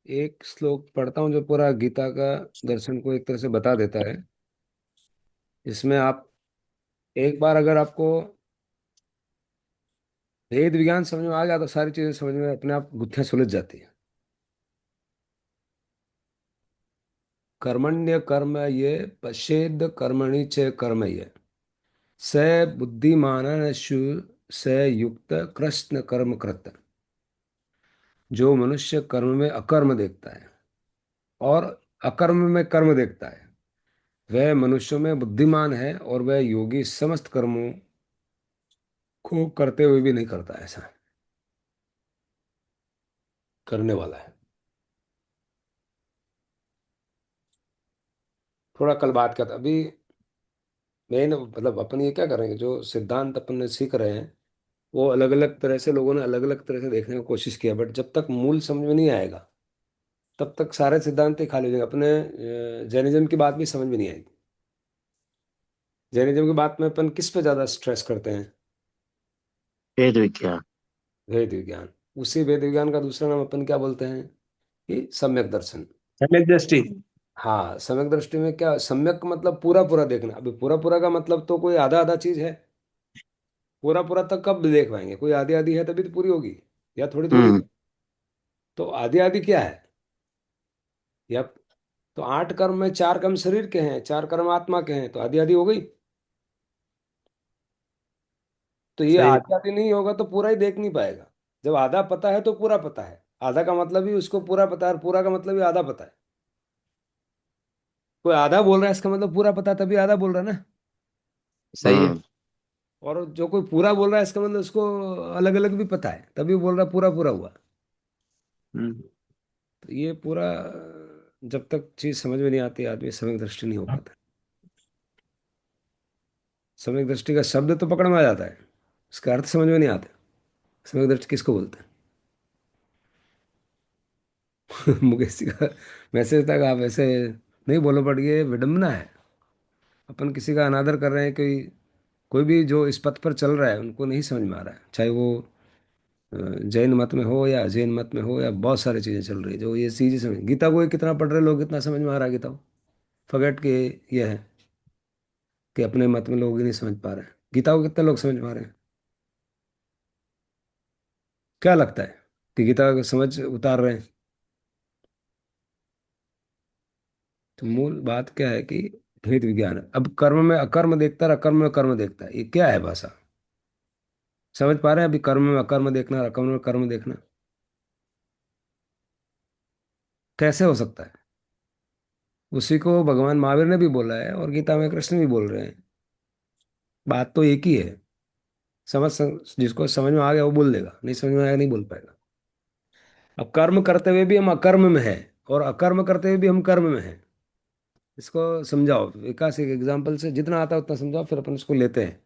एक श्लोक पढ़ता हूँ जो पूरा गीता का दर्शन को एक तरह से बता देता है। इसमें आप एक बार अगर आपको वेद विज्ञान समझ में आ गया तो सारी चीजें समझ में अपने आप गुत्थियां सुलझ जाती है। कर्मण्य कर्म ये पश्चेद कर्मणि च कर्म ये स बुद्धिमान स युक्त कृष्ण कर्म कृत। जो मनुष्य कर्म में अकर्म देखता है और अकर्म में कर्म देखता है वह मनुष्यों में बुद्धिमान है, और वह योगी समस्त कर्मों को करते हुए भी नहीं करता, ऐसा करने वाला है। थोड़ा कल बात करता अभी। मेन मतलब अपन ये क्या करेंगे, जो सिद्धांत अपन ने सीख रहे हैं वो अलग अलग तरह से लोगों ने अलग अलग तरह से देखने की कोशिश किया, बट जब तक मूल समझ में नहीं आएगा तब तक सारे सिद्धांत ही खाली हो जाएंगे। अपने जैनिज्म की बात भी समझ में नहीं आएगी। जैनिज्म की बात में अपन किस पे ज्यादा स्ट्रेस करते हैं? वेद विज्ञान। वेद विज्ञान। उसी वेद विज्ञान का दूसरा नाम अपन क्या बोलते हैं कि सम्यक दर्शन। सम्यक दृष्टि। हाँ, सम्यक दृष्टि में क्या सम्यक मतलब पूरा पूरा देखना। अभी पूरा पूरा का मतलब तो कोई आधा आधा चीज है। पूरा पूरा तक कब देख पाएंगे? कोई आधी आधी है तभी तो पूरी होगी, या थोड़ी थोड़ी। हम्म। तो आधी आधी क्या है? या तो 8 कर्म में 4 कर्म शरीर के हैं, 4 कर्म आत्मा के हैं, तो आधी आधी हो गई। तो ये सही। आधी आधी नहीं होगा तो पूरा ही देख नहीं पाएगा। जब आधा पता है तो पूरा पता है। आधा का मतलब ही उसको पूरा पता है, और पूरा का मतलब ही आधा पता है। कोई आधा बोल रहा है इसका मतलब पूरा पता है, तभी आधा बोल रहा है ना। सही है। और जो कोई पूरा बोल रहा है इसका मतलब उसको अलग अलग भी पता है, तभी बोल रहा है पूरा पूरा हुआ। हम्म। तो ये पूरा जब तक चीज समझ में नहीं आती आदमी सम्यक दृष्टि नहीं हो पाता। सम्यक दृष्टि का शब्द तो पकड़ में आ जाता है, उसका अर्थ समझ में नहीं आता। सम्यक दृष्टि किसको बोलते हैं? मुकेश जी का मैसेज तक आप ऐसे नहीं बोलो, बट ये विडम्बना है। अपन किसी का अनादर कर रहे हैं। कोई कोई भी जो इस पथ पर चल रहा है उनको नहीं समझ में आ रहा है, चाहे वो जैन मत में हो या जैन मत में हो, या बहुत सारी चीजें चल रही है जो ये चीजें समझ। गीता को ये कितना पढ़ रहे लोग, कितना समझ में आ रहा है गीता को? फॉरगेट के ये है कि अपने मत में लोग ही नहीं समझ पा रहे हैं। गीता को कितने लोग समझ पा रहे हैं? क्या लगता है कि गीता को समझ उतार रहे हैं? तो मूल बात क्या है कि भेद विज्ञान है। अब कर्म में अकर्म देखता है, अकर्म में कर्म देखता है, ये क्या है भाषा? समझ पा रहे हैं? अभी कर्म में अकर्म देखना और अकर्म में कर्म देखना कैसे हो सकता है? उसी को भगवान महावीर ने भी बोला है और गीता में कृष्ण भी बोल रहे हैं। बात तो एक ही है। जिसको समझ में आ गया वो बोल देगा, नहीं समझ में आया नहीं बोल पाएगा। अब कर्म करते हुए भी हम अकर्म में हैं, और अकर्म करते हुए भी हम कर्म में हैं। इसको समझाओ विकास, एक एग्जाम्पल से जितना आता है उतना समझाओ, फिर अपन उसको लेते हैं,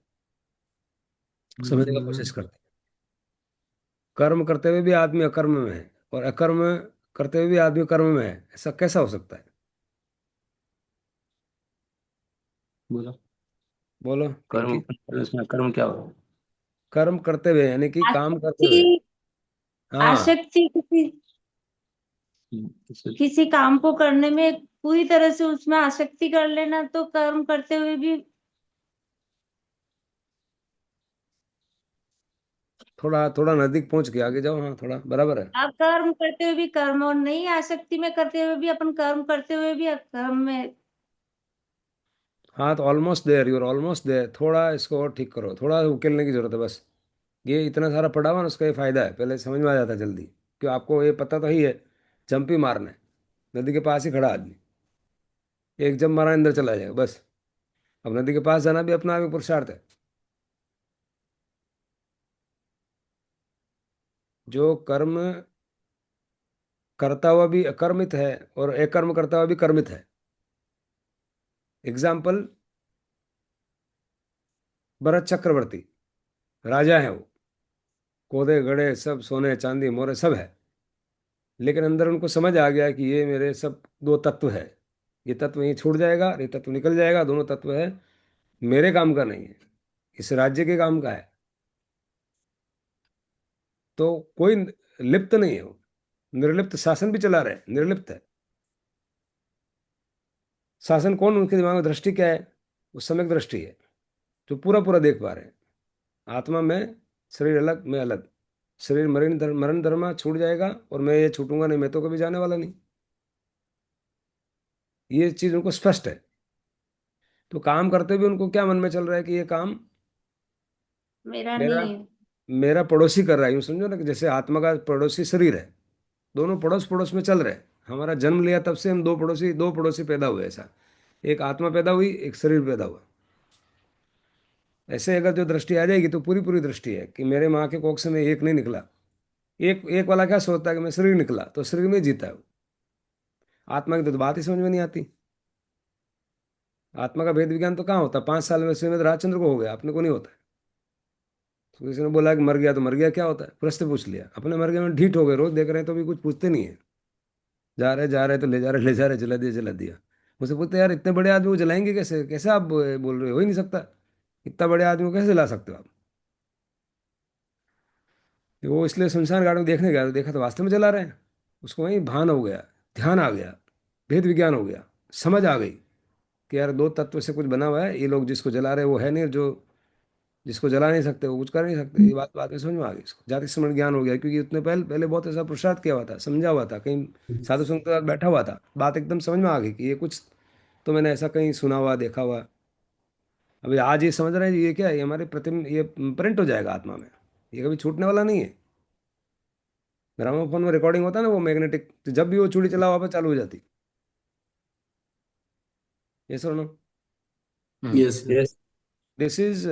समझने का कोशिश हम्म, करते हैं। कर्म करते हुए भी आदमी अकर्म में है, और अकर्म करते हुए भी आदमी कर्म में है, ऐसा कैसा हो सकता है? बोलो। बोलो कर्म पिंकी। उसमें कर्म क्या हो? कर्म करते हुए यानी कि काम करते आसक्ति। हुए। हाँ। आसक्ति किसी किसी काम को करने में पूरी तरह से उसमें आसक्ति कर लेना तो कर्म करते हुए भी। थोड़ा थोड़ा नजदीक पहुंच के आगे जाओ, हाँ थोड़ा बराबर है। आप कर्म करते हुए भी कर्म, और नहीं आसक्ति में करते हुए भी अपन कर्म करते हुए भी कर्म में। हाँ तो almost there, you're almost there. थोड़ा इसको और ठीक करो, थोड़ा उकेलने की जरूरत है बस। ये इतना सारा पढ़ा हुआ ना, उसका ये फायदा है, पहले समझ में आ जाता है जल्दी। क्यों आपको ये पता तो ही है, जंप ही मारना है। नदी के पास ही खड़ा आदमी, एक जंप मारा अंदर चला जाएगा बस। अब नदी के पास जाना भी अपना एक पुरुषार्थ है। जो कर्म करता हुआ भी अकर्मित है और अकर्म करता हुआ भी कर्मित है। एग्जाम्पल, भरत चक्रवर्ती राजा है वो, कोदे गड़े सब सोने चांदी मोरे सब है। लेकिन अंदर उनको समझ आ गया कि ये मेरे सब दो तत्व है। ये तत्व यहीं छूट जाएगा और ये तत्व निकल जाएगा, दोनों तत्व है, मेरे काम का नहीं है, इस राज्य के काम का है। तो कोई लिप्त नहीं है वो, निर्लिप्त शासन भी चला रहे हैं, निर्लिप्त है। शासन कौन, उनके दिमाग में दृष्टि क्या है? उस समय दृष्टि है, जो पूरा पूरा देख पा रहे हैं। आत्मा में, शरीर अलग, मैं अलग। शरीर मरण धर्मा छूट जाएगा, और मैं ये छूटूंगा नहीं, मैं तो कभी जाने वाला नहीं। ये चीज उनको स्पष्ट है। तो काम करते भी उनको क्या मन में चल रहा है कि ये काम मेरा मेरा नहीं है। मेरा पड़ोसी कर रहा है। यूं समझो ना कि जैसे आत्मा का पड़ोसी शरीर है, दोनों पड़ोस पड़ोस में चल रहे हैं। हमारा जन्म लिया तब से हम दो पड़ोसी पैदा हुए ऐसा। एक आत्मा पैदा हुई, एक शरीर पैदा हुआ। ऐसे अगर जो दृष्टि आ जाएगी तो पूरी पूरी दृष्टि है कि मेरे माँ के कोख से मैं एक नहीं निकला। एक एक वाला क्या सोचता है कि मैं शरीर निकला, तो शरीर में जीता है वो। आत्मा की तो बात ही समझ में नहीं आती। आत्मा का भेद विज्ञान तो कहाँ होता है? 5 साल में श्रीमद राजचंद्र को हो गया, अपने को नहीं होता है। तो किसी ने बोला कि मर गया, तो मर गया क्या होता है? प्रश्न पूछ लिया, अपने मर गए में ढीठ हो गए, रोज देख रहे हैं तो भी कुछ पूछते नहीं है। जा रहे तो ले जा रहे, जला दिया जला दिया। मुझसे पूछते यार इतने बड़े आदमी को जलाएंगे कैसे? कैसे आप बोल रहे हो ही नहीं सकता। इतना बड़े आदमी को कैसे जला सकते हो आप? तो वो इसलिए शमशान घाट में देखने गया, तो देखा तो वास्तव में जला रहे हैं। उसको वहीं भान हो गया, ध्यान आ गया, भेद विज्ञान हो गया, समझ आ गई कि यार दो तत्व से कुछ बना हुआ है। ये लोग जिसको जला रहे हैं वो है नहीं, जो जिसको जला नहीं सकते वो कुछ कर नहीं सकते। ये बात बात में समझ में आ गई इसको, जाति स्मरण ज्ञान हो गया। क्योंकि उतने पहले पहले बहुत ऐसा पुरुषार्थ किया हुआ था, समझा हुआ था, कहीं साधु संत के साथ बैठा हुआ था, बात एकदम समझ में आ गई कि ये कुछ तो मैंने ऐसा कहीं सुना हुआ, देखा हुआ। अभी आज ये समझ रहे हैं ये क्या है, ये हमारे प्रतिम ये प्रिंट हो जाएगा आत्मा में। ये कभी छूटने वाला नहीं है। ग्रामोफोन में रिकॉर्डिंग होता है ना, वो मैग्नेटिक, तो जब भी वो चूड़ी चला वापस चालू हो जाती। ये सुनो, yes sir. Yes. This is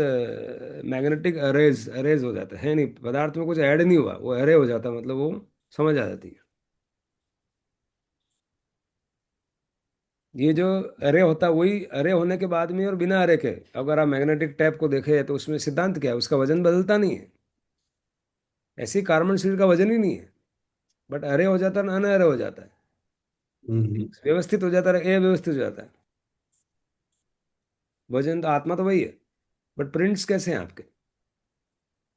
magnetic arrays, arrays हो जाता है नहीं, पदार्थ में कुछ ऐड नहीं हुआ, वो अरे हो जाता है, मतलब वो समझ आ जाती है। ये जो अरे होता है वही अरे होने के बाद में और बिना अरे के। अगर आप मैग्नेटिक टैप को देखें तो उसमें सिद्धांत क्या है, उसका वजन बदलता नहीं है। ऐसे ही कार्बन स्टील का वजन ही नहीं है, बट अरे हो जाता है ना, अनअरे हो जाता है। हम्म। व्यवस्थित हो जाता है, अव्यवस्थित हो जाता है। वजन तो आत्मा तो वही है, बट प्रिंट्स कैसे हैं आपके?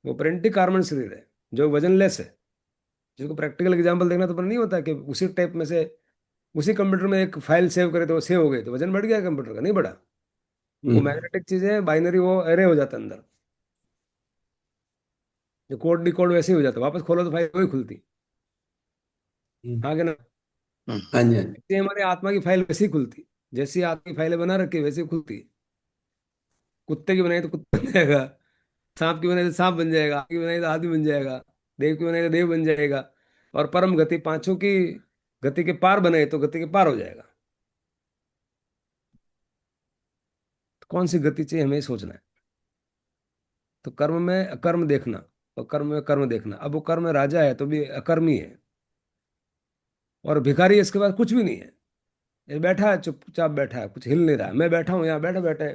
वो प्रिंटिंग कार्बन शरीर है जो वजनलेस है। जिसको प्रैक्टिकल एग्जांपल देखना तो पर नहीं होता कि उसी टाइप में से उसी कंप्यूटर में एक फाइल सेव करे तो वो सेव हो गई, तो वजन बढ़ गया कंप्यूटर का? नहीं बढ़ा। वो हम्म। मैग्नेटिक चीजें बाइनरी, वो एरे हो जाता है अंदर। जो कोड डिकोड वैसे ही हो जाता, वापस खोलो तो फाइल वही खुलती। हाँ कि ना? हाँ जी हाँ जी। ऐसे हमारे आत्मा की फाइल वैसे ही खुलती। जैसी आत्मा की फाइलें बना रखी वैसे ही खुलती। कुत्ते की बनाई तो कुत्ता बन जाएगा, सांप की बनाई तो सांप बन जाएगा, आदमी की बनाई तो आदमी बन जाएगा, देव की बनाई तो देव बन जाएगा। और परम गति, पांचों की गति के पार बनाए तो गति के पार हो जाएगा। तो कौन सी गति चाहिए, हमें ही सोचना है। तो कर्म में अकर्म देखना, और कर्म में कर्म देखना। अब वो कर्म में राजा है तो भी अकर्मी है, और भिखारी है, इसके पास कुछ भी नहीं है। ये बैठा है, चुपचाप बैठा है, कुछ हिल नहीं रहा है। मैं बैठा हूँ यहाँ, बैठे बैठे,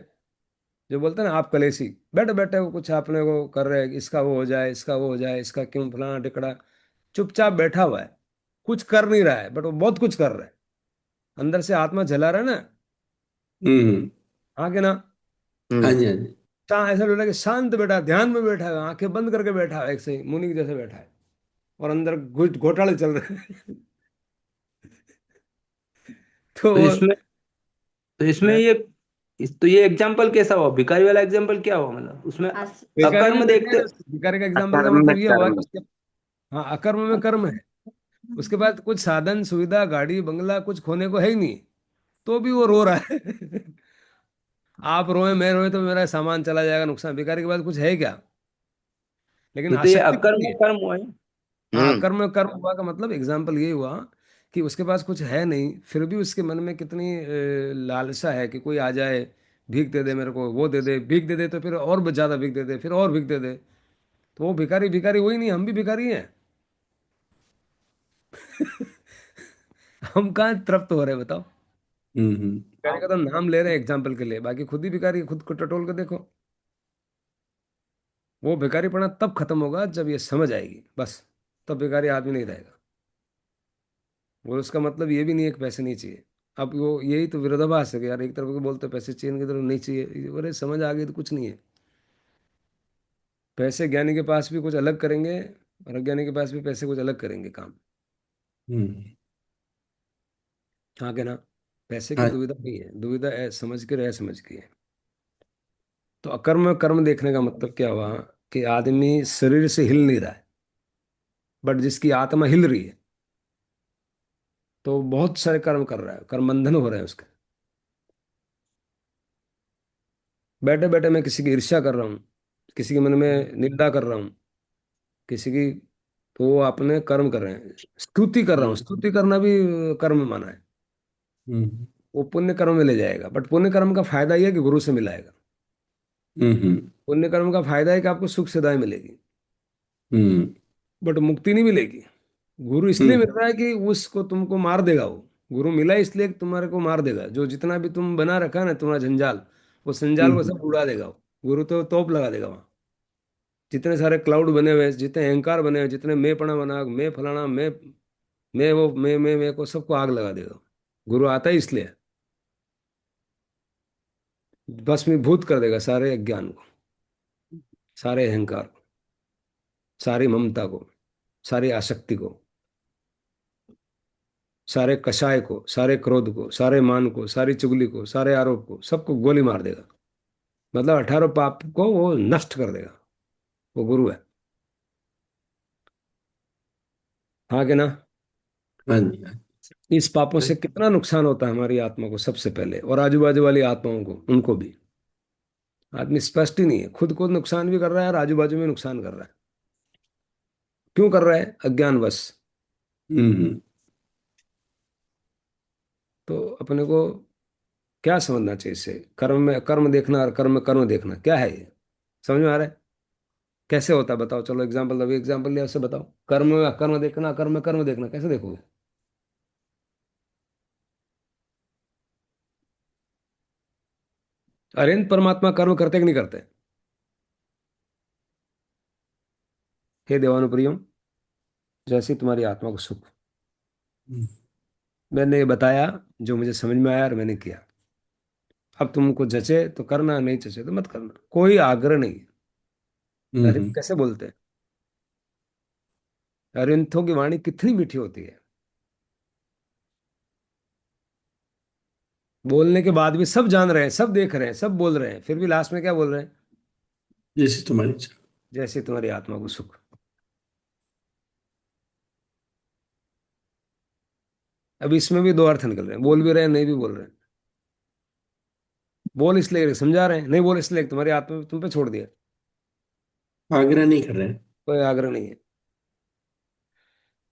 जो बोलते हैं ना आप कलेसी, बैठे बैठे वो कुछ अपने को कर रहे हैं, इसका वो हो जाए, इसका वो हो जाए, इसका क्यों फलाना टिकड़ा। चुपचाप बैठा हुआ है, कुछ कर नहीं रहा है, बट वो बहुत कुछ कर रहा है। अंदर से आत्मा जला रहा है ना। हम्म। हाँ कि ना? हाँ जी हाँ जी। ऐसा लग रहा है कि शांत बैठा है, ध्यान में बैठा है, आंखें बंद करके बैठा है, ऐसे ही मुनि के जैसे बैठा है। और अंदर घोटाले चल रहे हैं। तो तो इसमें तो इसमें है, तो ये एग्जाम्पल कैसा हुआ, भिखारी वाला एग्जाम्पल क्या हुआ, मतलब उसमें आस, भिखारी में अकर्म बैठे देखते। हैं। भिखारी का एग्जाम्पल का अकर्म में मतलब ये हुआ कि कर्म। उसके, हाँ, अकर्म में कर्म है। उसके बाद कुछ साधन सुविधा, गाड़ी बंगला कुछ खोने को है ही नहीं, तो भी वो रो रहा है। आप रोए, मैं रोए, तो मेरा सामान चला जाएगा, नुकसान। भिखारी के पास कुछ है क्या? लेकिन तो ये आसक्ति अकर्म कितनी में है? कर्म हुआ है। हाँ, कर्म में कर्म हुआ का मतलब एग्जाम्पल ये हुआ कि उसके पास कुछ है नहीं, फिर भी उसके मन में कितनी लालसा है कि कोई आ जाए, भीख दे दे मेरे को, वो दे दे, भीख दे दे तो फिर और ज्यादा भीख दे दे, फिर और भीख दे दे। तो वो भिखारी भिखारी वही नहीं, हम भी भिखारी हैं। हम कहाँ तृप्त हो रहे हैं बताओ? हम्म। भिखारी का तो नाम ले रहे हैं एग्जाम्पल के लिए, बाकी खुद ही भिखारी, खुद को टटोल के देखो। वो भिखारीपना तब खत्म होगा जब ये समझ आएगी, बस। तब भिखारी आदमी नहीं रहेगा। वो उसका मतलब ये भी नहीं है कि पैसे नहीं चाहिए। अब वो यही तो विरोधाभास है कि यार एक तरफ को बोलते हैं पैसे चाहिए, इनकी तरफ नहीं चाहिए। अरे समझ आ गई तो कुछ नहीं है। पैसे ज्ञानी के पास भी कुछ अलग करेंगे, और अज्ञानी के पास भी पैसे कुछ अलग करेंगे काम। हम्म। हाँ के ना? पैसे की हाँ। दुविधा नहीं है, दुविधा समझ के रह समझ के है। तो अकर्म में कर्म देखने का मतलब क्या हुआ? कि आदमी शरीर से हिल नहीं रहा है, बट जिसकी आत्मा हिल रही है, तो बहुत सारे कर्म कर रहा है, कर्म बंधन हो रहे हैं उसके। बैठे बैठे मैं किसी की ईर्ष्या कर रहा हूँ, किसी के मन में निंदा कर रहा हूँ, किसी की, तो वो अपने कर्म कर रहे हैं। स्तुति कर रहा हूँ, हम्म। स्तुति करना भी कर्म माना है। हम्म। वो पुण्य कर्म में ले जाएगा, बट पुण्य कर्म का फायदा यह है कि गुरु से मिलाएगा। हम्म। पुण्य कर्म का फायदा है कि आपको सुख सुविधाएं मिलेगी, हम्म। बट मुक्ति नहीं मिलेगी। गुरु इसलिए हम्म। मिल रहा है कि उसको तुमको मार देगा वो। गुरु मिला इसलिए कि तुम्हारे को मार देगा, जो जितना भी तुम बना रखा है ना तुम्हारा जंजाल, वो जंजाल को हम्म। सब उड़ा देगा वो। गुरु तो तोप लगा देगा वहां। जितने सारे क्लाउड बने हुए हैं, जितने अहंकार बने हुए हैं, जितने मैं पना बना, मैं फलाना, मैं वो, मैं को सबको आग लगा देगा। गुरु आता ही इसलिए है। भस्मीभूत कर देगा सारे अज्ञान को, सारे अहंकार को, सारी ममता को, सारी आसक्ति को, सारे कषाय को, सारे क्रोध को, सारे मान को, सारी चुगली को, सारे आरोप को, सबको गोली मार देगा। मतलब 18 पाप को वो नष्ट कर देगा। वो गुरु है। हाँ कि ना? हाँ जी। हाँ इस पापों से कितना नुकसान होता है हमारी आत्मा को सबसे पहले, और आजू बाजू वाली आत्माओं को, उनको भी। आदमी स्पष्ट ही नहीं है, खुद को नुकसान भी कर रहा है और आजू बाजू में नुकसान कर रहा है। क्यों कर रहा है? अज्ञानवश। हम्म। तो अपने को क्या समझना चाहिए इससे? कर्म में कर्म देखना और कर्म में कर्म देखना क्या है ये? समझ में आ रहा है? कैसे होता है बताओ? चलो एग्जाम्पल, अभी एग्जाम्पल लिया उससे बताओ। कर्म में अकर्म देखना, अकर्म में कर्म देखना, कैसे देखोगे? अरेंज परमात्मा कर्म करते कि नहीं करते? हे देवानुप्रियम, जैसी तुम्हारी आत्मा को सुख। हम्म। मैंने ये बताया जो मुझे समझ में आया और मैंने किया। अब तुमको जचे तो करना, नहीं जचे तो मत करना, कोई आग्रह नहीं है। अरे हम्म। कैसे बोलते हैं? अरिंथों की वाणी कितनी मीठी होती है। बोलने के बाद भी सब जान रहे हैं, सब देख रहे हैं, सब बोल रहे हैं, फिर भी लास्ट में क्या बोल रहे हैं? जैसे तुम्हारी इच्छा। जैसे तुम्हारी आत्मा को सुख। अब इसमें भी दो अर्थ निकल रहे हैं, बोल भी रहे हैं, नहीं भी बोल रहे हैं। बोल इसलिए कि समझा रहे हैं, नहीं बोल इसलिए कि तुम्हारी आत्मा तुम पे छोड़ दिया। आग्रह नहीं कर रहे हैं। कोई आग्रह नहीं है।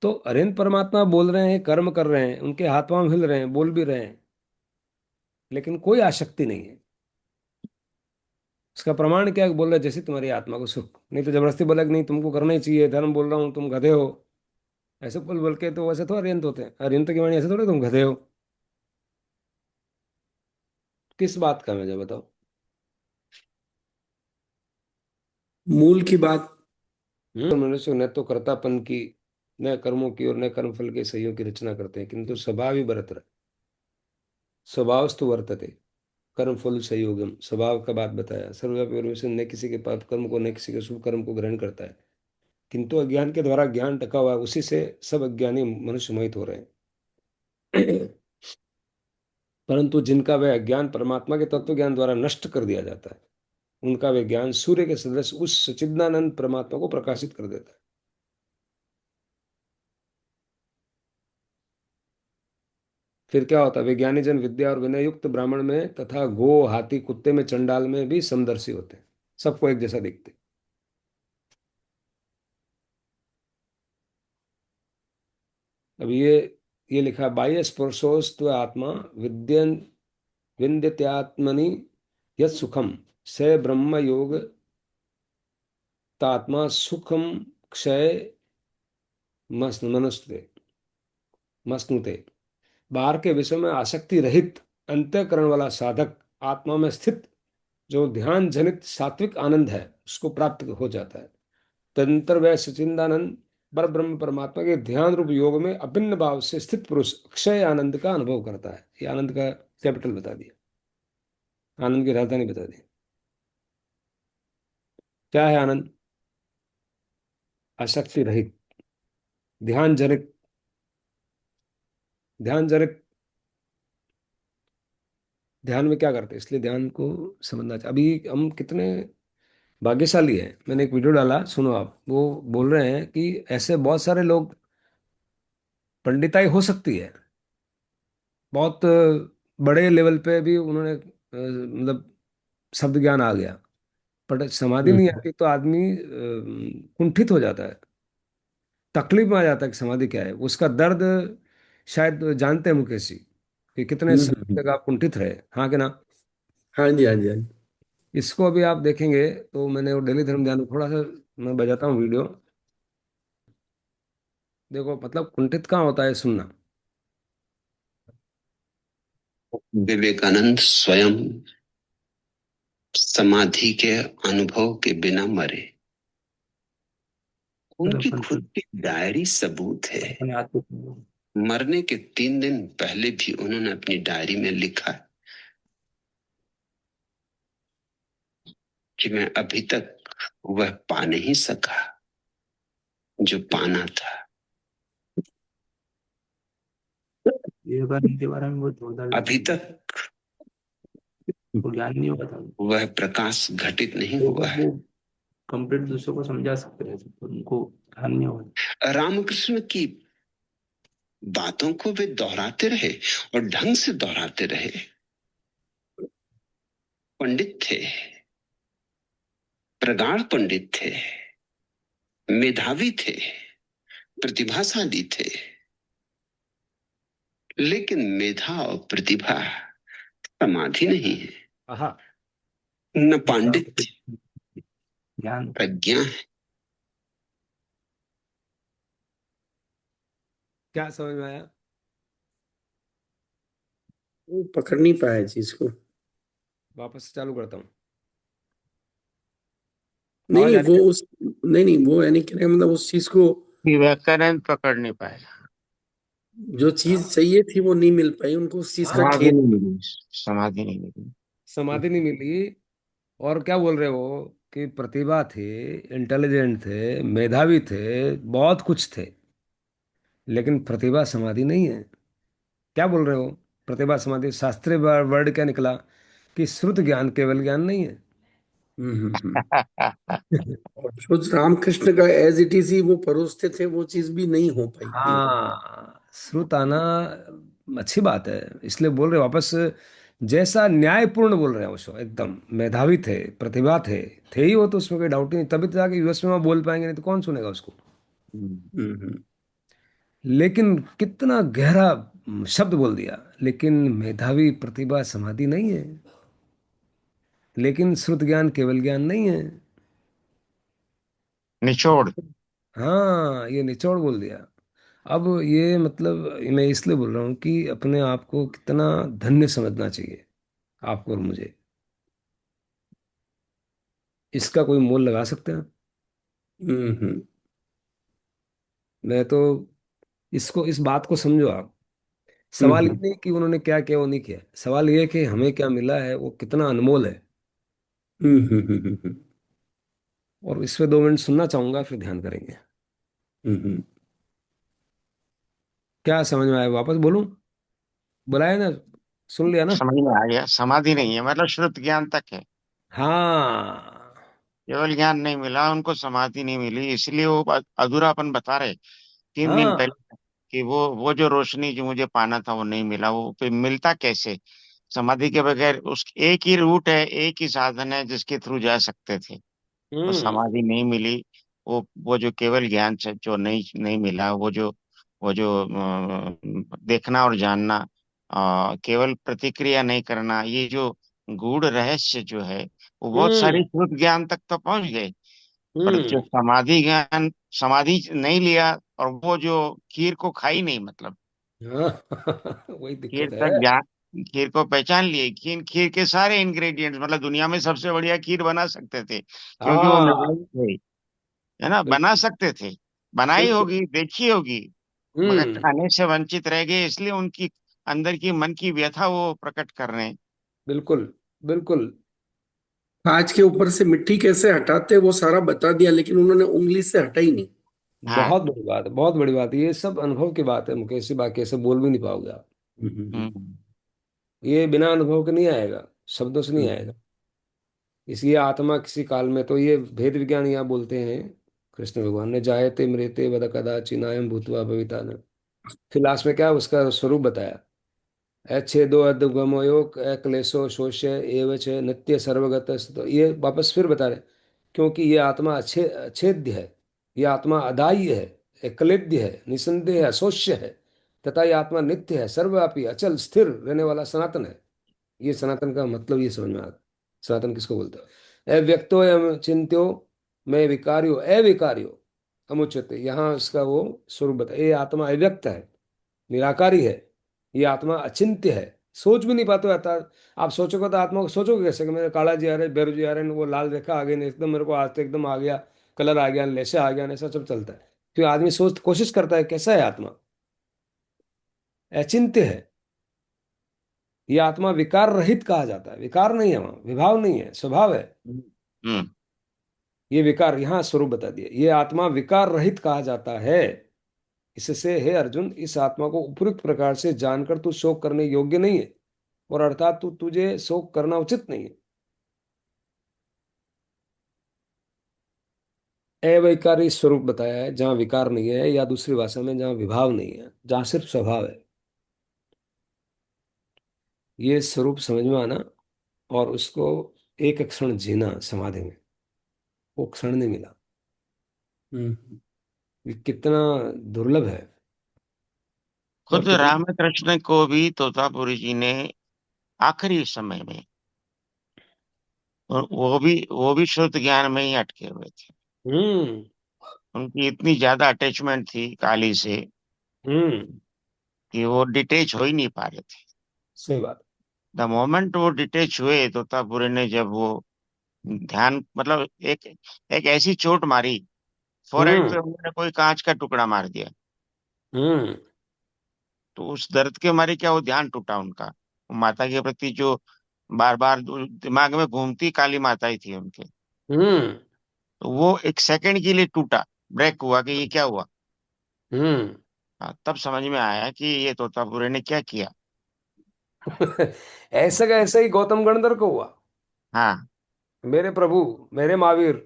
तो अरिहंत परमात्मा बोल रहे हैं, कर्म कर रहे हैं, उनके हाथ पांव हिल रहे हैं, बोल भी रहे हैं, लेकिन कोई आसक्ति नहीं है। इसका प्रमाण क्या है? बोल रहे हैं, जैसे तुम्हारी आत्मा को सुख। नहीं तो जबरदस्ती बोला कि नहीं तुमको करना ही चाहिए, धर्म बोल रहा हूँ, तुम गधे हो। ऐसे बोल बोल के तो वैसे तो अरिहंत होते हैं। अरिहंत की वाणी ऐसे थोड़े तुम गधे हो। किस बात का मजा बताओ? मूल की बात। मनुष्य न तो कर्तापन की, न कर्मों की, और न कर्मफल के संयोग की रचना करते हैं, किंतु स्वभाव ही बरत रहा है। स्वभावस्तु वर्तते कर्म फल संयोगम। स्वभाव का बात बताया। सर्वव्यापी परमेश्वर न किसी के पाप कर्म को, न किसी के शुभ कर्म को ग्रहण करता है, किंतु अज्ञान के द्वारा ज्ञान टका हुआ है, उसी से सब अज्ञानी मनुष्य मोहित हो रहे हैं। परंतु जिनका वह अज्ञान परमात्मा के तत्व ज्ञान द्वारा नष्ट कर दिया जाता है, उनका वह ज्ञान सूर्य के सदृश उस सच्चिदानंद परमात्मा को प्रकाशित कर देता है। फिर क्या होता है? विज्ञानी जन विद्या और विनय युक्त ब्राह्मण में तथा गो हाथी कुत्ते में चंडाल में भी समदर्शी होते हैं, सबको एक जैसा दिखते हैं। अब ये लिखा है, बाह्य स्पर्शोस्त्व आत्मा विद्यन विन्द्यत्यात्मनि यत् सुखम स ब्रह्म योग तात्मा सुखम क्षय मनुष्य मसनुते। बाहर के विषय में आसक्ति रहित अंतःकरण वाला साधक आत्मा में स्थित जो ध्यान जनित सात्विक आनंद है उसको प्राप्त हो जाता है। तदंतर वह सचिंदानंद पर ब्रह्म परमात्मा के ध्यान रूप योग में अभिन्न भाव से स्थित पुरुष अक्षय आनंद का अनुभव करता है। ये आनंद का कैपिटल बता दिया, आनंद की राजधानी बता दी। क्या है आनंद? आसक्ति रहित, ध्यान जनित, ध्यान जरा, ध्यान में क्या करते हैं, इसलिए ध्यान को समझना चाहिए। अभी हम कितने भाग्यशाली हैं। मैंने एक वीडियो डाला, सुनो आप, वो बोल रहे हैं कि ऐसे बहुत सारे लोग, पंडिताई हो सकती है, बहुत बड़े लेवल पे भी उन्होंने मतलब शब्द ज्ञान आ गया, पर समाधि नहीं हम्म आती तो आदमी कुंठित हो जाता है, तकलीफ में आ जाता है कि समाधि क्या है। उसका दर्द शायद जानते हैं मुकेश जी, कि कितने समय हम्म। तक आप कुंठित रहे, हाँ कि ना। हाँ जी, हाँ जी, हाँ जी। इसको अभी आप देखेंगे तो मैंने वो डेली धर्म ध्यान में थोड़ा सा मैं बजाता हूँ वीडियो, देखो मतलब कुंठित कहाँ होता है, सुनना। विवेकानंद स्वयं समाधि के अनुभव के बिना मरे। उनकी अपन खुद की डायरी सबूत है। अपने हाथ को मरने के 3 दिन पहले भी उन्होंने अपनी डायरी में लिखा कि मैं अभी तक वह पा नहीं सका जो पाना था। विवेकानंद के बारे में बहुत जोरदार अभी तक को ज्ञान नहीं होगा था, वह प्रकाश घटित नहीं तो हुआ है। वो कंप्लीट दूसरों को समझा सकते थे, तो उनको ध्यान नहीं होगा। रामकृष्ण की बातों को वे दोहराते रहे और ढंग से दोहराते रहे। पंडित थे, प्रगाढ़ पंडित थे, मेधावी थे, प्रतिभाशाली थे, लेकिन मेधा और प्रतिभा समाधि नहीं है। आहा। न पांडित्य, ज्ञान प्रज्ञा है। क्या समझ में आया? वो पकड़ नहीं पाया चीज को। वापस से चालू करता हूँ, नहीं आवाज नहीं, आ रही वो है? उस नहीं नहीं, वो यानी कि मतलब उस चीज को, विवेकानंद पकड़ नहीं पाए। जो चीज चाहिए थी वो नहीं मिल पाई उनको, उस चीज का हाँ, समाधि खेद। नहीं मिली, समाधि नहीं मिली। समाधि नहीं मिली। और क्या बोल रहे हो कि प्रतिभा थी, इंटेलिजेंट थे, मेधावी थे, बहुत कुछ थे, लेकिन प्रतिभा समाधि नहीं है। क्या बोल रहे हो? प्रतिभा समाधि, शास्त्रीय वर्ड क्या निकला कि श्रुत ज्ञान केवल ज्ञान नहीं है। हम्म। और जो रामकृष्ण का एज इट इज ही वो परोसते थे, वो चीज भी नहीं हो पाई बिल्कुल। हाँ, श्रुत आना अच्छी बात है, इसलिए बोल रहे वापस, जैसा न्यायपूर्ण बोल रहे हैं वो एकदम मेधावी थे, प्रतिभा थे ही वो, तो उसमें कोई डाउट ही नहीं, तभी तो जाके यूएस में वहाँ बोल पाएंगे, नहीं तो कौन सुनेगा उसको। हम्म। हम्म। लेकिन कितना गहरा शब्द बोल दिया, लेकिन मेधावी प्रतिभा समाधि नहीं है, लेकिन श्रुत ज्ञान केवल ज्ञान नहीं है। निचोड़। हाँ, ये निचोड़ बोल दिया। अब ये मतलब मैं इसलिए बोल रहा हूँ कि अपने आप को कितना धन्य समझना चाहिए, आपको और मुझे। इसका कोई मोल लगा सकते हैं? हम्म। मैं तो इसको, इस बात को समझो आप। सवाल ये हम्म नहीं कि उन्होंने क्या किया वो नहीं किया, सवाल ये है कि हमें क्या मिला है वो कितना अनमोल है। हम्म। और इस पे 2 मिनट सुनना चाहूंगा, फिर ध्यान करेंगे। हम्म। क्या समझ में आया, वापस बोलूं? बुलाया ना, सुन लिया ना? समझ में आ गया, समाधि नहीं है मतलब श्रुत ज्ञान तक है, हाँ। केवल ज्ञान नहीं मिला उनको, समाधि नहीं मिली, इसलिए वो अधूरापन बता रहे 3 दिन हाँ। पहले कि वो जो रोशनी जो मुझे पाना था वो नहीं मिला। वो फिर मिलता कैसे? समाधि के बगैर उस एक ही रूट है, एक ही साधन है जिसके थ्रू जा सकते थे। वो हम्म। समाधि नहीं मिली। वो जो केवल ज्ञान से जो नहीं नहीं मिला, वो जो देखना और जानना, केवल प्रतिक्रिया नहीं करना, ये जो गूढ़ रहस्य जो है, वो बहुत हम्म। सारी श्रुत ज्ञान तक तो पहुंच गए। पर जो हम्म। समाधि ज्ञान, समाधि नहीं लिया और वो जो खीर को खाई नहीं, मतलब हाँ। वही खीर दिक्कत तक है। ज्ञान, खीर को पहचान लिए, खीर खीर के सारे इंग्रेडिएंट्स, मतलब दुनिया में सबसे बढ़िया खीर बना सकते थे क्योंकि वो हाँ, मेधावी थे, है ना, बना बिल्कुल सकते थे, बनाई बिल्कुल। होगी, देखी होगी, मगर हम्म। खाने से वंचित रह गए, इसलिए उनकी अंदर की मन की व्यथा वो प्रकट कर रहे हैं। बिल्कुल बिल्कुल। आज के ऊपर से मिट्टी कैसे हटाते वो सारा बता दिया, लेकिन उन्होंने उंगली से हटाई नहीं। हाँ। बहुत बड़ी बात है, बहुत बड़ी बात है। ये सब अनुभव की बात है मुकेश जी, बाकी ऐसे बोल भी नहीं पाओगे आप। हम्म। ये बिना अनुभव के नहीं आएगा, शब्दों से नहीं आएगा। हम्म, इसलिए आत्मा किसी काल में, तो ये भेद विज्ञान यहाँ बोलते हैं कृष्ण भगवान ने, जायते मृते वद कदाचिनायम भूतवा भविता न। फिर लास्ट में क्या उसका स्वरूप बताया, अच्छेदो अद्गमयो क्लेशो शोष्य एव च नित्य सर्वगत। तो ये वापस फिर बता रहे, क्योंकि ये आत्मा अच्छेद्य है, ये आत्मा अदाय्य है, अक्लेद्य है, निसंदेह है, अशोष्य है, तथा ये आत्मा नित्य है, सर्वव्यापी, अचल, स्थिर रहने वाला सनातन है। ये सनातन का मतलब ये समझ में आ गया। सनातन किसको बोलते हैं? अव्यक्तो एवं चिंत्यो मैं विकार्यो अविकार्यो अमुच्यते। यहाँ इसका वो स्वरूप बता, ये आत्मा अव्यक्त है, निराकारी है, ये आत्मा अचिंत्य है, सोच भी नहीं पाते आता। आप सोचोगे तो आत्मा को सोचोगे कैसे कि मेरे काला जी आ रहे, भैरू जी आ रहे हैं, वो लाल रेखा आ गई, नहीं एकदम मेरे को आज तो एकदम आ गया, कलर आ गया, लेसे आ गया, ऐसा सब चलता है। तो आदमी सोच कोशिश करता है कैसा है आत्मा, अचिंत्य है। ये आत्मा विकार रहित कहा जाता है, विकार नहीं है वहाँ, विभाव नहीं है, स्वभाव है। हम्म। ये विकार यहाँ स्वरूप बता दिया, ये आत्मा विकार रहित कहा जाता है। इससे हे अर्जुन, इस आत्मा को उपयुक्त प्रकार से जानकर तू शोक करने योग्य नहीं है, और अर्थात तू तुझे शोक करना उचित नहीं है। अवैकारी स्वरूप बताया है, जहाँ विकार नहीं है, या दूसरी भाषा में जहाँ विभाव नहीं है, जहाँ सिर्फ स्वभाव है। ये स्वरूप समझ में आना, और उसको एक क्षण जीना समाधि में, वो क्षण नहीं मिला। हम्म। ये कितना दुर्लभ है। और खुद कितना, रामकृष्ण को भी तोतापुरी जी ने आखिरी समय में, और वो भी शुद्ध ज्ञान में ही अटके हुए थे। हम्म, उनकी इतनी ज्यादा अटैचमेंट थी काली से हम्म, कि वो डिटेच हो ही नहीं पा रहे थे। सही बात। द मोमेंट वो डिटेच हुए, तोतापुरी ने जब वो ध्यान, मतलब एक एक ऐसी चोट मारी फोrehead हम्म, पे, उन्होंने कोई कांच का टुकड़ा मार दिया। हम्म, तो उस दर्द के मारे क्या वो ध्यान टूटा उनका, वो माता के प्रति जो बार बार दिमाग में घूमती काली माता ही थी उनके। हम्म, तो वो एक सेकंड के लिए टूटा, ब्रेक हुआ कि ये क्या हुआ। हम्म। हाँ, तब समझ में आया कि ये तोतापुरी ने क्या किया। ऐसा का ऐसा ही गौतम गणधर को हुआ। हाँ। मेरे प्रभु, मेरे महावीर,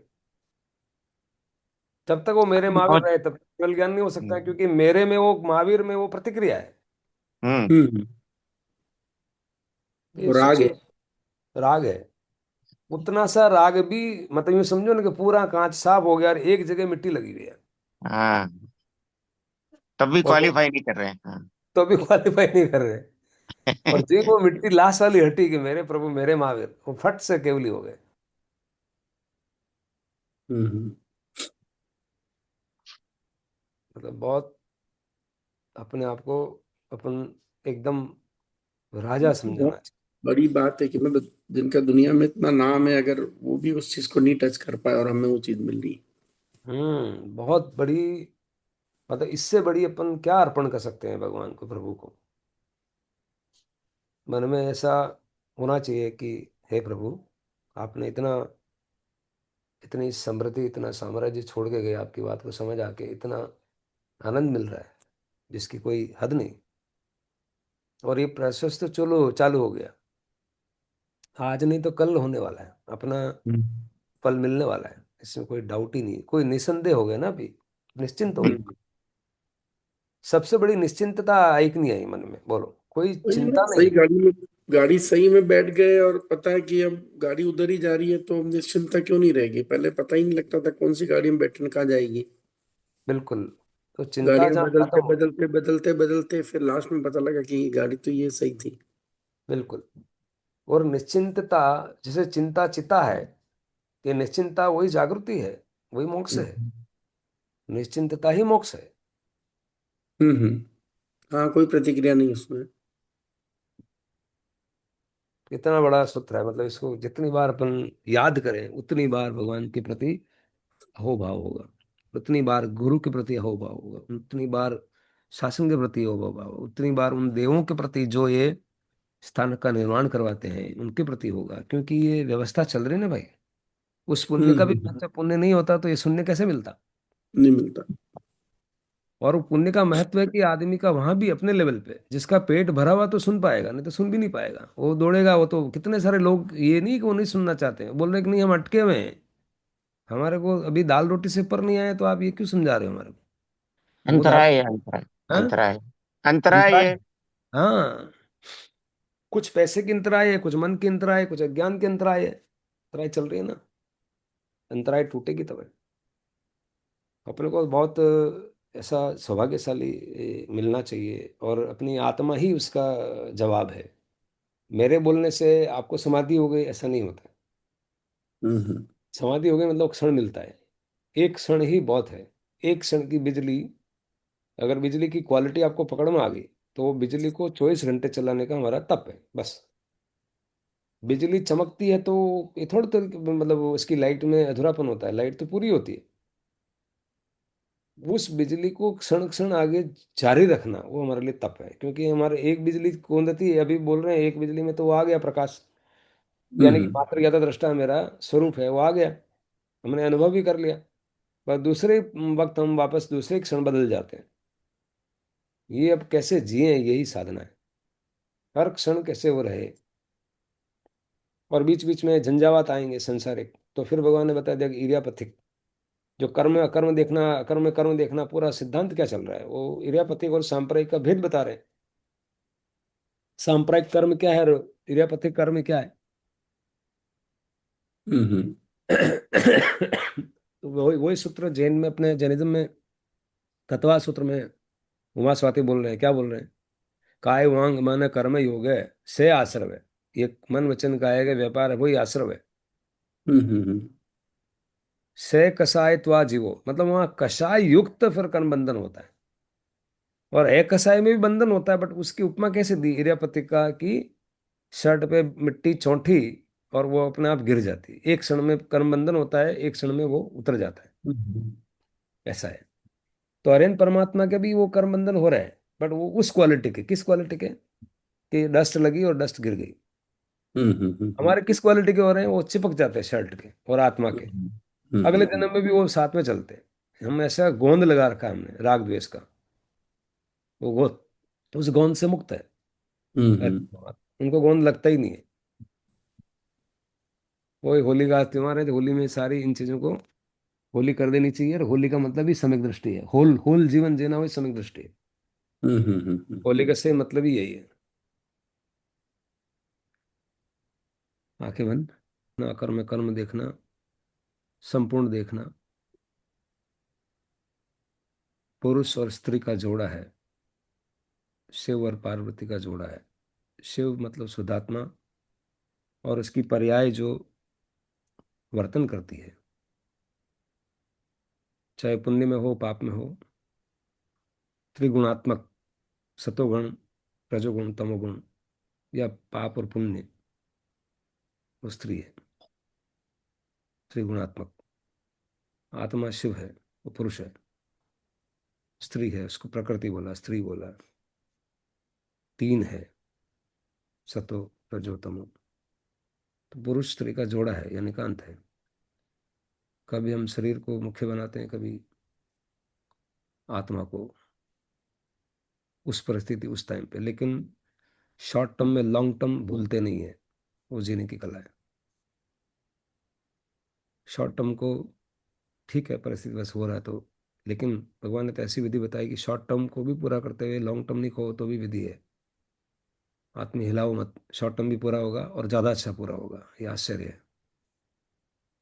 जब तक वो मेरे महावीर बहुत। रहे तब तक केवल ज्ञान नहीं हो सकता है, हम्म। क्योंकि मेरे में वो महावीर में वो प्रतिक्रिया है। हम्म। हम्म। ये और आगे। सोचिए, राग है। उतना सा राग भी, मतलब यूं समझो ना कि पूरा कांच साफ हो गया और एक जगह मिट्टी लगी हुई है, हाँ, तब भी और वो क्वालिफाई नहीं कर रहे हैं। हाँ। तो भी क्वालिफाई नहीं कर रहे। और जो वो मिट्टी लास्ट वाली हटी कि मेरे प्रभु मेरे महावीर, वो फट से केवली हो गए। हम्म। मतलब बहुत अपने आप को अपन एकदम राजा समझना बहुत बड़ी बात है कि मतलब जिनका दुनिया में इतना नाम है, अगर वो भी उस चीज को नहीं टच कर पाए और हमें वो चीज मिल रही। चाहिए। बहुत बड़ी, मतलब इससे बड़ी अपन क्या अर्पण कर सकते हैं भगवान को, प्रभु को। मन में ऐसा होना चाहिए कि हे प्रभु, आपने इतना, इतनी समृद्धि, इतना साम्राज्य छोड़ के गए, आपकी बात को समझ आके इतना आनंद मिल रहा है जिसकी कोई हद नहीं। और ये प्रोसेस तो चलो चालू हो गया, आज नहीं तो कल होने वाला है, अपना हम्म। फल मिलने वाला है, इसमें कोई डाउट ही नहीं, कोई निसंदेह हो गया ना अभी, निश्चिंत हो गए। हम्म। सबसे बड़ी निश्चिंतता आई कि नहीं आई मन में, बोलो, कोई वही ना, चिंता नहीं सही है। गाड़ी में, गाड़ी सही में बैठ गए और पता है कि अब गाड़ी उधर ही जा रही है, तो अब निश्चिंतता क्यों नहीं रहेगी। पहले पता ही नहीं लगता था कौन सी गाड़ी में बैठने कहाँ जाएगी। बिल्कुल। तो चिंता गाड़ियां जहाँ बदलते खत्म हो, बदलते बदलते बदलते फिर लास्ट में पता लगा कि ये गाड़ी तो ये सही थी। बिल्कुल। और निश्चिंतता, जैसे चिंता चिता है, ये निश्चिंतता वही जागृति है, वही मोक्ष है। हम्म। निश्चिंतता ही मोक्ष है। हाँ, कोई प्रतिक्रिया नहीं उसमें। कितना बड़ा सूत्र है, मतलब इसको जितनी बार अपन याद करें उतनी बार भगवान के प्रति अहोभाव होगा, उतनी बार गुरु के प्रति अहोभाव होगा, उतनी बार शासन के प्रति अहोभाव होगा, उतनी बार उन देवों के प्रति जो ये स्थान का निर्माण करवाते हैं उनके प्रति होगा, क्योंकि ये व्यवस्था चल रही है ना भाई। उस पुण्य का भी, हम्म। अच्छा पुण्य नहीं होता तो ये शून्य कैसे मिलता। नहीं मिलता। और वो पुण्य का महत्व है कि आदमी का वहां भी अपने लेवल पे, जिसका पेट भरा हुआ तो सुन पाएगा, नहीं तो सुन भी नहीं पाएगा, वो दौड़ेगा। वो तो कितने सारे लोग, ये नहीं कि वो नहीं सुनना चाहते हैं, बोल रहे कि नहीं हम अटके हुए हैं, हमारे को अभी दाल रोटी से ऊपर नहीं आए, तो आप ये क्यों समझा रहे हो हमारे को? वो दाल, अंतराय है, अंतराय। हाँ, अंतराय। अंतराय अंतराय, है। हाँ, कुछ पैसे की अंतराय है, कुछ मन की अंतराय है, कुछ अज्ञान की अंतराय है, अंतराय चल रही है ना, अंतराय टूटेगी तब। अपने को बहुत ऐसा सौभाग्यशाली मिलना चाहिए, और अपनी आत्मा ही उसका जवाब है। मेरे बोलने से आपको समाधि हो गई ऐसा नहीं होता। हम्म। समाधि हो गई मतलब क्षण मिलता है, एक क्षण ही बहुत है। एक क्षण की बिजली, अगर बिजली की क्वालिटी आपको पकड़ में आ गई, तो वो बिजली को 24 घंटे चलाने का हमारा तप है बस। बिजली चमकती है तो ये थोड़ी तो मतलब उसकी लाइट में अधूरापन होता है, लाइट तो पूरी होती है। उस बिजली को क्षण क्षण आगे जारी रखना वो हमारे लिए तप है, क्योंकि हमारे एक बिजली कौंदती है, अभी बोल रहे हैं एक बिजली में तो वो आ गया प्रकाश, यानी कि हम्म। मात्र ज्ञाता दृष्टा मेरा स्वरूप है, वो आ गया, हमने अनुभव भी कर लिया। पर दूसरे वक्त हम वापस दूसरे क्षण बदल जाते हैं। ये अब कैसे जिए, यही साधना है, हर क्षण कैसे वो रहे। और बीच बीच में झंझावात आएंगे संसारिक, तो फिर भगवान ने बता दिया कि इरियापथिक, जो कर्म अकर्म देखना, अकर्म में कर्म देखना, पूरा सिद्धांत क्या चल रहा है, वो इरियापथिक और सांप्रदायिक का भेद बता रहे हैं। सांप्रदायिक कर्म क्या है और इरियापथिक कर्म क्या है? हम्म। तो वही वही सूत्र जैन में, अपने जैनिज्म में तत्वा सूत्र में उमा स्वाति बोल रहे हैं, क्या बोल रहे हैं? काय वांग मन कर्म योग है, से आश्रव है। ये मन वचन काया का व्यापार है, वही आश्रव है। हम्म। से कसाय त्वा जीवो, मतलब वहां कषाय युक्त फिर कर्म बंधन होता है, और एक कसाय में भी बंधन होता है, बट उसकी उपमा कैसे दी इरियापतिका की? शर्ट पे मिट्टी चौंठी और वो अपने आप गिर जाती है, एक क्षण में कर्म बंधन होता है, एक क्षण में वो उतर जाता है, हम्म। ऐसा है। तो अरेन परमात्मा के भी वो कर्म बंधन हो रहे हैं, बट वो उस क्वालिटी के, किस क्वालिटी के? कि डस्ट लगी और डस्ट गिर गई। हम्म। हमारे किस क्वालिटी के हो रहे हैं? वो चिपक जाते हैं शर्ट के और आत्मा के, अगले हम्म। जन्म में भी वो साथ में चलते हैं। हम ऐसा गोंद लगा रखा है हमने राग द्वेष का, वो गोंद, तो उस गोंद से मुक्त है। अरे, हम्म। उनको गोंद लगता ही नहीं है। वही होली का त्योहार है, तो होली में सारी इन चीजों को होली कर देनी चाहिए, और होली का मतलब ही सम्यक दृष्टि है, होल होल जीवन जीना वही सम्यक दृष्टि है। होली का सही मतलब ही यही है। आंखें बंद, ना कर्म कर्म देखना, संपूर्ण देखना, पुरुष और स्त्री का जोड़ा है, शिव और पार्वती का जोड़ा है। शिव मतलब शुद्धात्मा, और उसकी पर्याय जो वर्तन करती है, चाहे पुण्य में हो पाप में हो, त्रिगुणात्मक, सतोगुण रजोगुण तमोगुण, या पाप और पुण्य, वो स्त्री है, त्रिगुणात्मक। आत्मा शिव है, वो पुरुष है। स्त्री है, उसको प्रकृति बोला, स्त्री बोला, तीन है, सतो रजो तमो। तो पुरुष स्त्री का जोड़ा है, यानी कांत है। कभी हम शरीर को मुख्य बनाते हैं, कभी आत्मा को, उस परिस्थिति उस टाइम पे, लेकिन शॉर्ट टर्म में लॉन्ग टर्म भूलते नहीं है, वो जीने की कला है। शॉर्ट टर्म को ठीक है, परिस्थिति बस हो रहा है तो, लेकिन भगवान ने तो ऐसी विधि बताई कि शॉर्ट टर्म को भी पूरा करते हुए लॉन्ग टर्म नहीं खो, तो भी विधि है। आत्मा हिलाओ मत, शॉर्ट टर्म भी पूरा होगा और ज़्यादा अच्छा पूरा होगा। ये आश्चर्य है,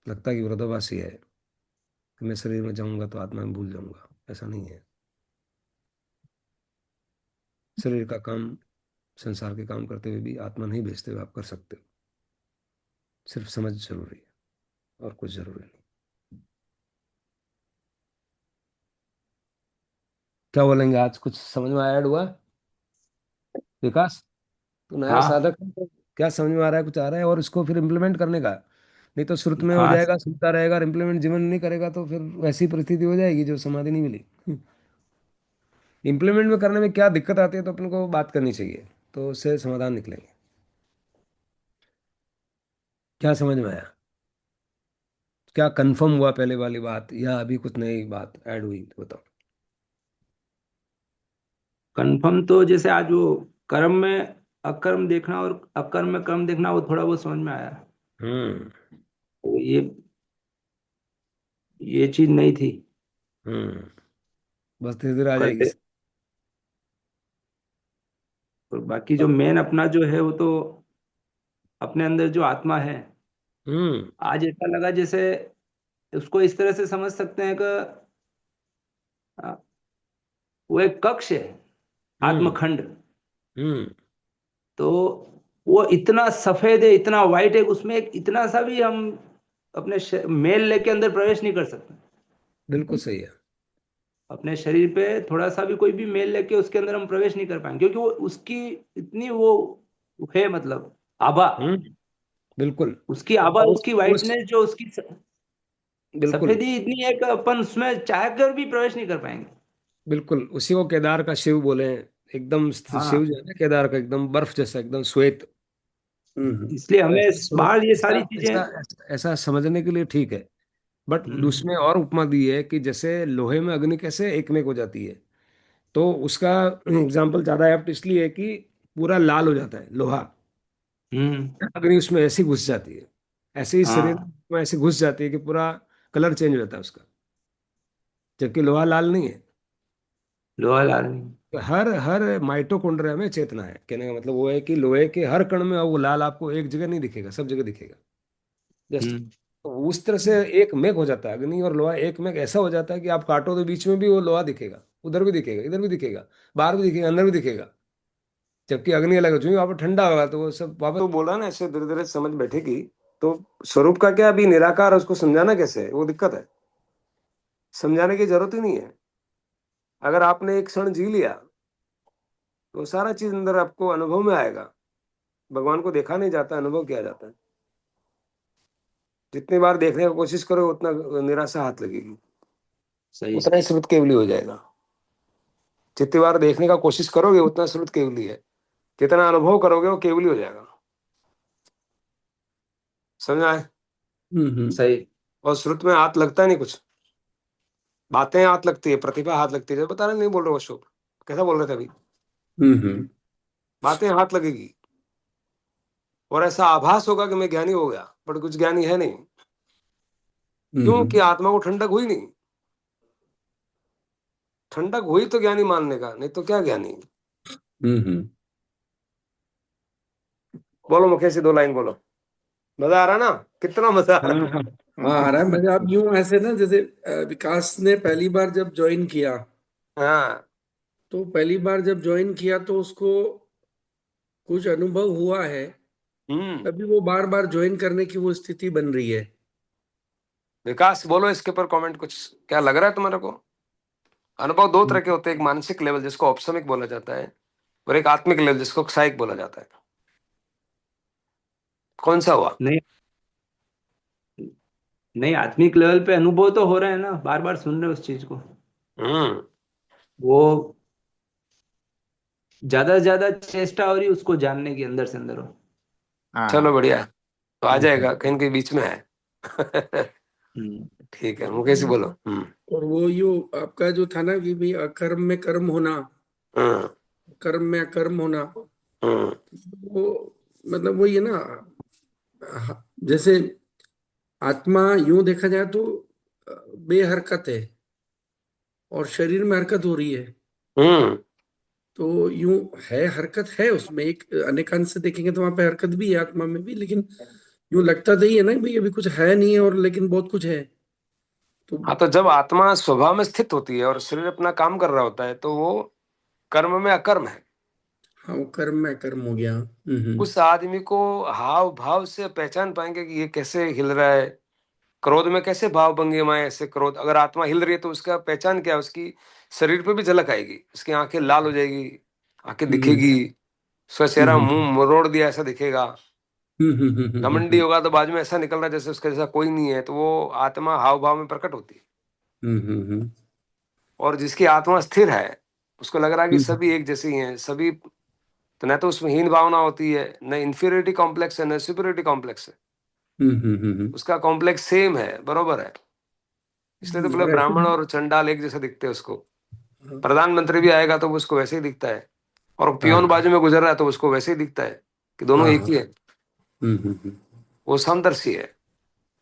लगता है कि विरोधाभासी है कि मैं शरीर में जाऊंगा तो आत्मा में भूल जाऊंगा, ऐसा नहीं है। शरीर का काम, संसार के काम करते हुए भी आत्मा नहीं भेजते हुए आप कर सकते हो। सिर्फ समझ जरूरी है, और कुछ जरूरी नहीं। क्या बोलेंगे, आज कुछ समझ में ऐड हुआ विकास? तो नया हाँ साधक है, तो क्या समझ में आ रहा है, कुछ आ रहा है और इसको फिर इम्प्लीमेंट करने का? नहीं तो श्रुत में हो हाँ जाएगा, सुनता रहेगा, और इम्प्लीमेंट जीवन नहीं करेगा, तो फिर वैसी परिस्थिति हो जाएगी जो समाधि नहीं मिली। इम्प्लीमेंट में करने में क्या दिक्कत आती है, तो अपन को बात करनी चाहिए, तो उससे समाधान निकलेंगे। क्या समझ में आया? क्या कंफर्म हुआ पहले वाली बात, या अभी कुछ नई बात ऐड हुई, तो बताओ। कंफर्म तो जैसे आज वो कर्म में अकर्म देखना और अकर्म में कर्म देखना, वो थोड़ा बहुत समझ में आया। हम्म। तो ये चीज नहीं थी। हम्म। बस धीरे धीरे आ जाएगी। करते, और बाकी जो मेन अपना जो है वो तो अपने अंदर जो आत्मा है। हम्म। आज ऐसा लगा जैसे उसको इस तरह से समझ सकते हैं कि अ, वो एक कक्ष है, हम्म। आत्मखंड। हम्म। तो वो इतना सफेद है, इतना वाइट है, उसमें एक इतना सा भी हम अपने मेल लेके अंदर प्रवेश नहीं कर सकते। बिल्कुल सही है। अपने शरीर पे थोड़ा सा भी कोई भी मेल लेके उसके अंदर हम प्रवेश नहीं कर पाएंगे, क्योंकि वो उसकी इतनी वो है, मतलब आभा, हम्म। बिल्कुल। उसकी आभा, और उसकी उस वाइटनेस, जो उसकी बिल्कुल। सफेदी इतनी है कि अपन उसमें चाह कर भी प्रवेश नहीं कर पाएंगे। बिल्कुल उसी को केदार का शिव बोले हैं। एकदम शिव हाँ, जो है ना, केदार का एकदम बर्फ जैसा, एकदम श्वेत। इसलिए तो हमें ऐसा स्वरूप, बाहर ये ऐसा सारी चीजें। ऐसा ऐसा ऐसा समझने के लिए ठीक है। बट हम्म उसमें और उपमा दी है कि जैसे लोहे में अग्नि कैसे एक में हो जाती है, तो उसका एग्जाम्पल ज्यादा एप्ट इसलिए है कि पूरा लाल हो जाता है लोहा। हम्म। अग्नि उसमें ऐसी घुस जाती है, ऐसे ही शरीर हाँ, में ऐसे घुस जाती है कि पूरा कलर चेंज हो जाता है उसका। जबकि लोहा लाल नहीं है। लोहा लाल नहीं। तो हर हर माइटोकॉन्ड्रिया में चेतना है, कहने का मतलब वो है कि लोहे के हर कण में वो लाल आपको एक जगह नहीं दिखेगा, सब जगह दिखेगा। जस्ट हम्म उस तरह से एक मेघ हो जाता है, अग्नि और लोहा एक मेघ ऐसा हो जाता है कि आप काटो तो बीच में भी वो लोहा दिखेगा, उधर भी दिखेगा, इधर भी दिखेगा, बाहर भी दिखेगा, अंदर भी दिखेगा। जबकि अग्नि अलग हो चुकी, वहां पर ठंडा होगा तो वो सब वापस वो बोला ना, ऐसे धीरे धीरे समझ बैठेगी। तो स्वरूप का क्या, अभी निराकार है, उसको समझाना कैसे है वो दिक्कत है। समझाने की जरूरत ही नहीं है। अगर आपने एक क्षण जी लिया तो सारा चीज अंदर आपको अनुभव में आएगा। भगवान को देखा नहीं जाता, अनुभव किया जाता है। जितनी बार देखने की कोशिश करो उतना निराशा हाथ लगेगी, सही। उतना ही श्रुत केवली हो जाएगा। जितनी बार देखने का कोशिश करोगे उतना श्रुत केवली है, जितना अनुभव करोगे वो केवली हो जाएगा। समझ आए। सही। और श्रुत में हाथ लगता नहीं कुछ, बातें हाथ लगती है, प्रतिभा हाथ लगती है। जब बता रहे नहीं बोल रहे, वो अशोक कैसा बोल रहे थे अभी, हम्म बातें हाथ लगेगी। और ऐसा आभास होगा कि मैं ज्ञानी हो गया, पर कुछ ज्ञानी है नहीं। क्यों कि हम्म आत्मा को ठंडक हुई नहीं। ठंडक हुई तो ज्ञानी मानने का, नहीं तो क्या ज्ञानी। हम्म बोलो मुकेश जी, 2 लाइन बोलो। मजा आ रहा ना, कितना मजा आ हाँ रहा हाँ हाँ, आ रहा है मजा। आप यूं ऐसे ना, जैसे विकास ने पहली बार जब ज्वाइन किया, है। हाँ। तो पहली बार जब ज्वाइन किया तो उसको कुछ अनुभव हुआ है। हम्म। अभी वो बार बार ज्वाइन करने की वो स्थिति बन रही है। विकास बोलो इसके ऊपर कमेंट कुछ, क्या लग रहा है तुम्हारे को। अनुभव 2 तरह हम्म के होते हैं, एक मानसिक लेवल जिसको औपसमिक बोला जाता है, और एक आत्मिक लेवल जिसको क्षायिक बोला जाता है। कौन सा हुआ। नहीं, नहीं, आत्मिक लेवल पे अनुभव तो हो रहा है ना, बार बार सुन रहे हो उस चीज को। हम्म। वो ज्यादा से ज्यादा चेष्टा हो रही है उसको जानने की, अंदर से अंदर हो। चलो हाँ। बढ़िया है। तो आ हम्म जाएगा, कहीं कहीं बीच में है। हम्म ठीक है मुकेश जी बोलो। और वो यो आपका जो था ना कि भाई अकर्म में कर्म होना, हम्म। कर्म में अकर्म होना, हम्म। वो मतलब वही है ना। जैसे आत्मा यूं देखा जाए तो बेहरकत है, और शरीर में हरकत हो रही है। हम्म। तो यूं है, हरकत है उसमें, एक अनेकांश से देखेंगे तो वहां पे हरकत भी है आत्मा में भी, लेकिन यूं लगता तो ही है ना कि भाई अभी कुछ है नहीं है, और लेकिन बहुत कुछ है। तो हाँ, तो जब आत्मा स्वभाव में स्थित होती है और शरीर अपना काम कर रहा होता है तो वो कर्म में अकर्म है। हाँ, वो कर्म में कर्म हो गया। उस आदमी को हाव भाव से पहचान पाएंगे कि ये कैसे हिल रहा है, क्रोध में कैसे भाव भंगिमाएं, ऐसे क्रोध। अगर आत्मा हिल रही है तो उसका पहचान क्या है, उसकी शरीर पे भी झलक आएगी, उसकी आंखें लाल हो जाएगी, आंखें हम्म दिखेगी, उसका चेहरा हम्म मुंह मरोड़ दिया ऐसा दिखेगा। घमंडी हम्म होगा तो बाद में ऐसा निकल रहा है जैसे उसके जैसा कोई नहीं है, तो वो आत्मा हाव भाव में प्रकट होती है। हम्म और जिसकी आत्मा स्थिर है, उसको लग रहा है कि हम्म सभी एक जैसे ही हैं सभी। तो न तो उसमें हीन भावना होती है, न इंफीरियरिटी कॉम्प्लेक्स है, न सुपीरियरिटी कॉम्प्लेक्स है। उसका कॉम्प्लेक्स सेम है, बरोबर है। इसलिए तो बोले और ऐसे ब्राह्मण और चंडाल एक जैसे दिखते हैं उसको। प्रधानमंत्री भी आएगा तो उसको वैसे ही दिखता है, और पियोन हाँ बाजू में गुजर रहा है तो उसको वैसे ही दिखता है कि दोनों हाँ एक हाँ। ही है। हम्म। वो समदर्शी है।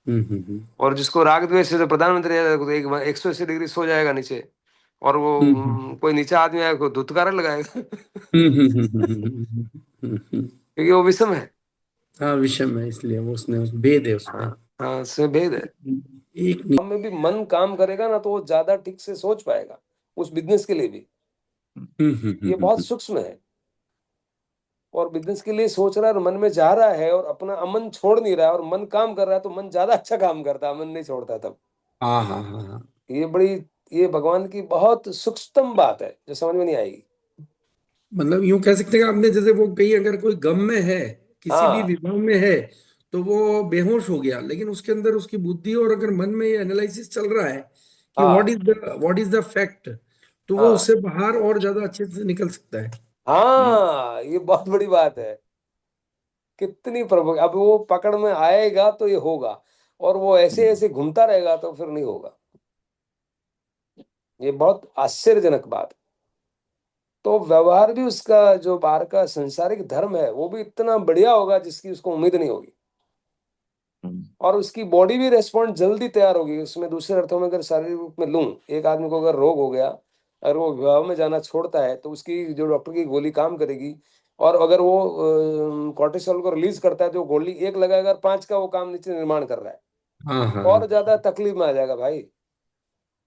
हम्म। और जिसको राग द्वेष से, जो प्रधानमंत्री है, तो 180 डिग्री सो जाएगा नीचे, और वो हम्म। कोई नीचे आदमी आएगा को धुतकार लगाएगा। हम्म। क्योंकि वो विषम है। हाँ विषम है, इसलिए वो उसने भेद है उसमें। हाँ हाँ, इसमें भेद है। एक काम में भी मन काम करेगा ना तो वो ज्यादा ठीक से सोच पाएगा, उस बिजनेस के लिए भी। ये बहुत सूक्ष्म है। और बिजनेस के लिए सोच रहा है और मन में जा रहा है और अपना अमन छोड़ नहीं रहा है, और मन काम कर रहा है तो मन ज्यादा अच्छा काम करता है, मन नहीं छोड़ता तब। हाँ हाँ हाँ हाँ। ये बड़ी, ये भगवान की बहुत सूक्ष्म बात है जो समझ में नहीं आएगी। मतलब यूं कह सकते हैं कि आपने, जैसे वो कहीं अगर कोई गम में है, किसी भी हाँ विभाग में है, तो वो बेहोश हो गया, लेकिन उसके अंदर उसकी बुद्धि और अगर मन में ये एनालिसिस चल रहा है कि हाँ व्हाट इज द फैक्ट, तो वो हाँ उससे बाहर और ज्यादा अच्छे से निकल सकता है। हाँ, ये बहुत बड़ी बात है। कितनी प्रभु, अब वो पकड़ में आएगा तो ये होगा, और वो ऐसे ऐसे घूमता रहेगा तो फिर नहीं होगा। ये बहुत आश्चर्यजनक बात है। तो व्यवहार भी उसका, जो बाहर का संसारिक धर्म है, वो भी इतना बढ़िया होगा जिसकी उसको उम्मीद नहीं होगी। और उसकी बॉडी भी रेस्पॉन्ड जल्दी तैयार होगी उसमें। दूसरे अर्थों में अगर शारीरिक रूप में लूं, एक आदमी को अगर रोग हो गया, अगर वो विवाह में जाना छोड़ता है तो उसकी जो डॉक्टर की गोली काम करेगी। और अगर वो कॉर्टिसोल को रिलीज करता है, जो गोली एक लगाएगा, अगर 5 का वो काम नीचे निर्माण कर रहा है, हाँ हाँ और हाँ। ज्यादा तकलीफ में आ जाएगा भाई।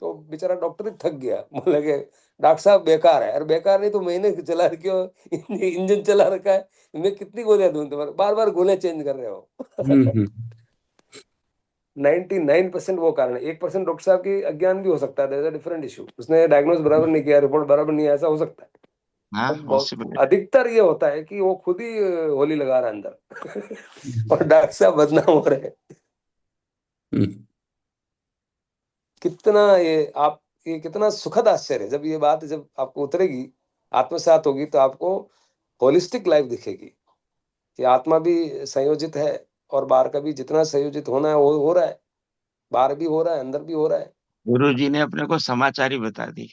तो बेचारा डॉक्टर ही थक गया, बोले कि डॉक्टर साहब बेकार है। अरे बेकार नहीं तो महीने चला रखे हो, इंजन चला रखा है, मैं कितनी गोलियां दूं तुम्हारे, बार बार गोलियां चेंज कर रहे हो। हम्म। 99% वो कारण है। 1% डॉक्टर साहब की अज्ञान भी हो सकता है, डिफरेंट इशू, उसने डायग्नोस बराबर नहीं किया, रिपोर्ट बराबर नहीं है, ऐसा हो सकता है। हाँ, और पॉसिबल है। अधिकतर ये होता है कि वो खुद ही होली लगा रहा है अंदर। और डॉक्टर साहब बदनाम हो रहे हैं। हम्म। कितना ये आप, ये कितना सुखद आश्चर्य है। जब ये बात जब आपको उतरेगी, आत्मसात होगी, तो आपको होलिस्टिक लाइफ दिखेगी कि आत्मा भी संयोजित है, और बाहर का भी जितना संयोजित होना है वो हो रहा है। बाहर भी हो रहा है, अंदर भी हो रहा है। गुरु जी ने अपने को समाचारी बता दी।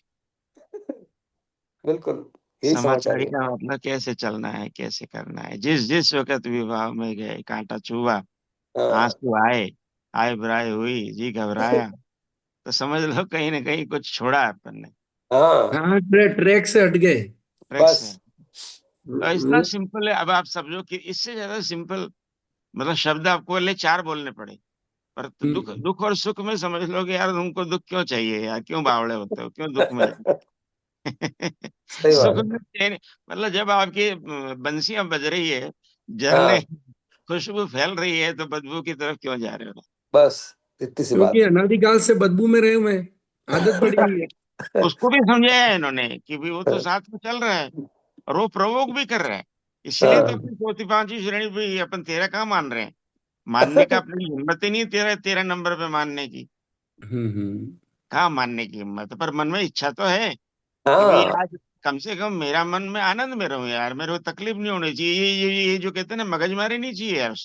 बिल्कुल, यही समाचार समाचारी है। का मतलब कैसे चलना है, कैसे करना है। जिस जिस वक्त विवाह में गए, कांटा चुभा, हाँ आंसू आए, आय बुराई हुई, जी घबराया, तो समझ लो कहीं ना कहीं कुछ छोड़ा है अपन ने, हाँ, हाँ ट्रैक से हट गए। ट्रैक से। बस तो इतना सिंपल है। अब आप समझो कि इससे ज्यादा सिंपल मतलब शब्द आपको ले 4 बोलने पड़े, पर तो दुख हम्म। दुख और सुख में समझ लो कि यार तुमको दुख क्यों चाहिए यार, क्यों बावड़े होते हो, क्यों दुख में जाते हो? सही बात सुख है। में मतलब जब आपकी बंसियां बज रही है, जलने, हाँ, खुशबू फैल रही है, तो बदबू की तरफ क्यों जा रहे हो? बस इतनी सी क्योंकि बात। अनादिकाल से बदबू में रहे हुए हैं, आदत पड़ी हुई है। उसको भी समझाया है इन्होंने कि भी वो तो साथ में चल रहा है, और वो प्रवोक भी कर रहा है। इसलिए तो हाँ। अपनी चौथी पांचवी श्रेणी भी अपन तेरा कहाँ मान रहे हैं। मानने का अपनी हिम्मत ही नहीं, तेरा 13 नंबर पे मानने की। हम्म। कहाँ मानने की हिम्मत है, पर मन में इच्छा तो है कि भाई हाँ आज कम से कम मेरा मन में आनंद में रहूं यार, मेरे को तकलीफ नहीं होनी चाहिए। ये जो कहते हैं ना, मगजमारी नहीं चाहिए यार।